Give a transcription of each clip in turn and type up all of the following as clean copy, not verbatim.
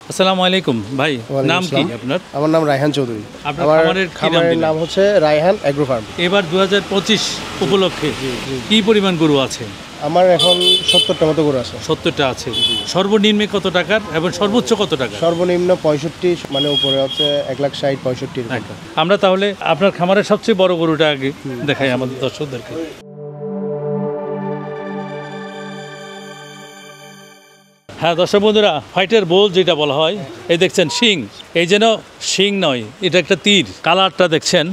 আসসালামু আলাইকুম ভাই, নাম কি আপনার? আমার নাম রায়হান চৌধুরী। আমার খামারের নাম হচ্ছে রায়হান এগ্রো ফার্ম। এবার 2025 উপলক্ষে কি পরিমাণ গরু আছে? আমার এখন 70টা মতো গরু আছে। 70টা আছে। সর্বনিম্ন কত টাকার এবং সর্বোচ্চ কত টাকা? সর্বনিম্ন 65, মানে উপরে হচ্ছে 1,60,65, 65। আমরা তাহলে আপনার খামারের সবচেয়ে বড় গরুটা আগে দেখাই আমাদের দর্শকদেরকে। হ্যাঁ দর্শক বন্ধুরা, ফাইটার বোল যেটা বলা হয়, এই দেখছেন শিং, এই যেন শিং নয়, এটা একটা তীর। কালারটা দেখছেন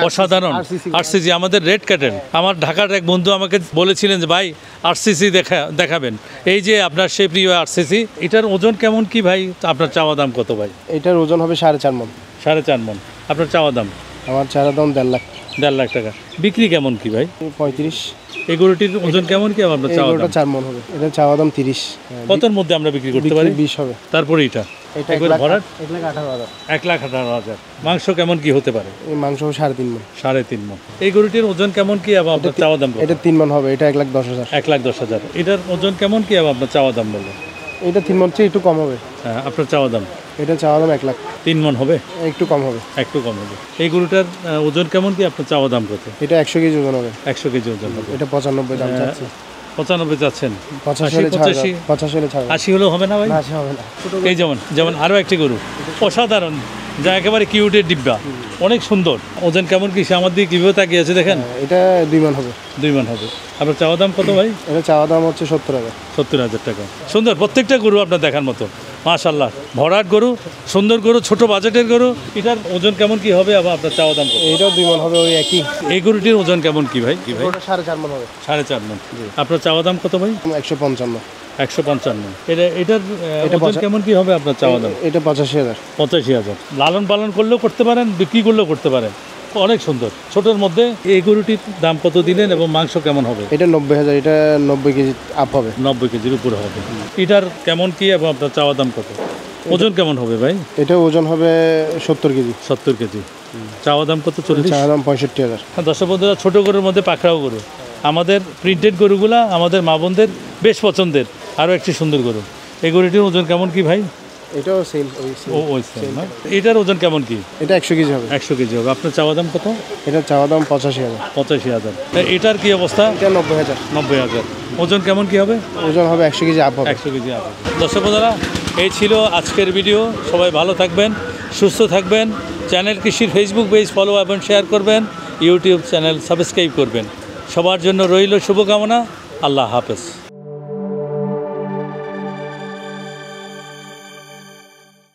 অসাধারণ। আরসিসি আমাদের রেড ক্যাটেল। আমার ঢাকার এক বন্ধু আমাকে বলেছিলেন যে ভাই আরসিসি দেখাবেন। এই যে আপনার সেই প্রিয় আরসিসি, এটার ওজন কেমন কি ভাই? আপনার চাওয়া দাম কত ভাই? এটার ওজন হবে 4.5 মণ। 4.5 মণ। আপনার চাওয়া দাম? আমার চাওয়া দাম 1.5 লাখ। 1.5 লাখ টাকা। বিক্রি কেমন কি ভাই? 35। এই গরুটির ওজন কেমন কি আপনার চাওয়া দাম? 4 মণ হবে। এটা চাওয়া দাম 30। কতর মধ্যে আমরা বিক্রি করতে পারি? 20 হবে। তারপরে এটা একবার ভরাট 1,18,000। 1,18,000। মাংস কেমন কি হতে পারে? এই মাংস 3.5 মণ। 3.5 মণ। এই গরুটির ওজন কেমন কি আপনার চাওয়া দাম? এটা 3 মণ হবে। এটা 1,10,000। 1,10,000। এটার ওজন কেমন কি আপনার চাওয়া দাম বললেন? এটা 3 মণ চেয়ে একটু কম হবে। হ্যাঁ, আপনার চাওয়া দাম? এটা চাওয়া দাম 1 লাখ। 3 মণ হবে? একটু কম হবে। একটু কম হবে। এই গরুটার ওজন কেমন কি আপনার চাওয়া দাম কত? এটা 100 কেজি ওজন হবে। 100 কেজি ওজন হবে। এটা 95 দাম চাচ্ছি। 95 চাচ্ছেন? 85 80 হলেও হবে না ভাই? না, 80 হবে না। এই যেমন আরও একটি গরু অসাধারণ, যা একেবারে কিউটের ডিব্বা, অনেক সুন্দর। ওজন কেমন কি সে আমার দিকে কীভাবে তাকিয়ে আছে দেখেন? এটা 2 মণ হবে। 2 মণ হবে। আপনার চাওয়া দাম কত ভাই? এটা চাওয়া দাম হচ্ছে 70,000। 70,000 টাকা। সুন্দর প্রত্যেকটা গরু আপনার দেখার মতো, মাশাআল্লাহ। ভরাট গরু, সুন্দর গরু, ছোট বাজেটের গরু। এটার ওজন কেমন কি হবে আবার আপনার চাওয়া দাম কত? এটাও 2 মণ হবে, ওই একই। এই গরুটির ওজন কেমন কি ভাই? কি ভাই? ওটা 4.5 মণ হবে। 4.5 মণ। আপনার চাওয়া দাম কত ভাই? 155। 155। এটার ওজন কেমন কি হবে আপনার চাওয়া দাম? এটা 85,000। 85,000। লালন পালন করলেও করতে পারেন, বিক্রি করলেও করতে পারেন। অনেক সুন্দর ছোটোর মধ্যে। এই গরুটির দাম কত দিলেন এবং মাংস কেমন হবে? এটা 90,000। এটা 90 কেজি আপ হবে। 90 কেজির উপরে হবে। এটার কেমন কি এবং আপনার চাওয়া দাম কত? ওজন কেমন হবে ভাই? এটা ওজন হবে 70 কেজি। 70 কেজি। চাওয়া দাম কত? 40। চাওয়া দাম 65,000। দর্শক বন্ধুরা, ছোটো গরুর মধ্যে পাকড়াও গরু, আমাদের প্রিন্টেড গরুগুলা আমাদের মা বোনদের বেশ পছন্দের। আরও একটি সুন্দর গরু। এই গরুটির ওজন কেমন কি ভাই? এটাও সেম। ওই সেম না? এটার ওজন কেমন কি? এটা 100 কেজি হবে। 100 কেজি হবে। আপনার চাওয়া দাম কত? এটা চাওয়া দাম 85,000। 85,000। এটার কি অবস্থা? এটা 90,000। 90,000। ওজন কেমন কি হবে? ওজন হবে 100 কেজি আপ হবে। 100 কেজি আপ। দর্শক বন্ধুরা, এই ছিল আজকের ভিডিও। সবাই ভালো থাকবেন, সুস্থ থাকবেন। চ্যানেল কৃষির ফেসবুক পেজ ফলো এবং শেয়ার করবেন, ইউটিউব চ্যানেল সাবস্ক্রাইব করবেন। সবার জন্য রইল শুভকামনা। আল্লাহ হাফেজ।